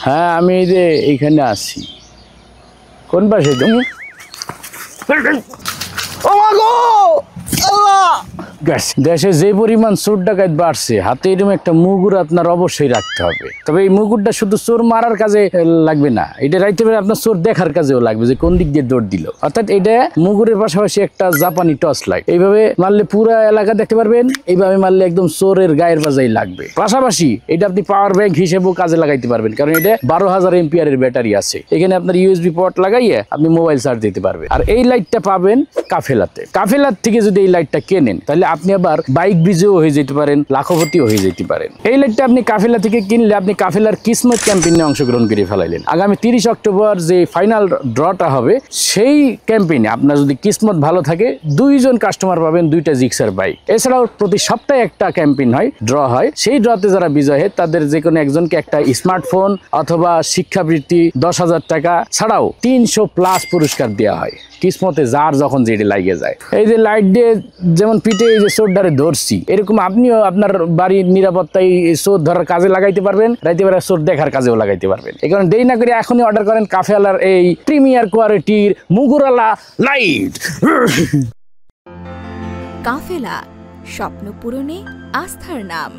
হ্যাঁ আমি এই যে এইখানে আছি। কোন পাশে তুমি? ও মা গো আল্লাহ! দেশে যে পরিমাণ চোর ডাকাত বাড়ছে, হাতে এরকম একটা মুগুর আপনার অবশ্যই রাখতে হবে। তবে এই মুগুরটা শুধু চোর মারার কাজে লাগবে না, এটা রাখতে পারে আপনার চোর দেখার কাজেও লাগবে যে কোন দিক দিয়ে দৌড় দিল। অর্থাৎ এটা মুগুরের পাশাপাশি একটা জাপানি টর্চ লাইট, এইভাবে মারলে পুরা এলাকা দেখতে পারবেন, এইভাবে মারলে একদম চোরের গায়ের বাজাই লাগবে। পাশাপাশি এটা আপনি পাওয়ার ব্যাংক হিসেবেও কাজে লাগাইতে পারবেন, কারণ এটা 12,000 এম্পিয়ারের ব্যাটারি আছে। এখানে আপনার ইউএসবি পোর্ট লাগাইয়ে আপনি মোবাইল চার্জ দিতে পারবেন। আর এই লাইটটা পাবেন কাফেলাতে। কাফেলার থেকে যদি এই লাইটটা কেনেন তাহলে আপনি আবার বাইক বিজেও হয়ে যেতে পারেন, লাখপতিও হয়ে যেতে পারেন। এই লাইটটা আপনি কাফেলা থেকে কিনলে আপনি কাফেলার কিসমত ক্যাম্পেইনে অংশগ্রহণ করে ফেলাইলেন। আগামী 30 অক্টোবর যে ফাইনাল ড্রটা হবে সেই ক্যাম্পেইনে আপনার যদি কিসমত ভালো থাকে 2 জন কাস্টমার পাবেন 2টা জিক্সার বাইক। এছাড়াও প্রতি সপ্তাহে একটা ক্যাম্পেইন হয়, ড্র হয়। সেই ড্রতে যারা বিজয় হয় তাদের যে কোনো একজনকে একটা স্মার্টফোন অথবা শিক্ষাবৃত্তি 10,000 টাকা ছাড়াও 300+ পুরস্কার দেওয়া হয়। কিসমতে যার যখন যেটি লাগে যায়। এই যে লাইট দিয়ে যেমন পিঠে এই যে চোরটারে ধরছি, এরকম আপনিও আপনার বাড়ির নিরাপত্তায় চোর ধরার কাজে লাগাইতে পারবেন, রাইতে বেলা চোর দেখার কাজেও লাগাইতে পারবেন। এই কারণে দেরি না করে এখনই অর্ডার করেন কাফেলার এই প্রিমিয়ার কোয়ালিটির মুগুরালা লাইট। কাফেলা, স্বপ্ন পূরণে আস্থার নাম।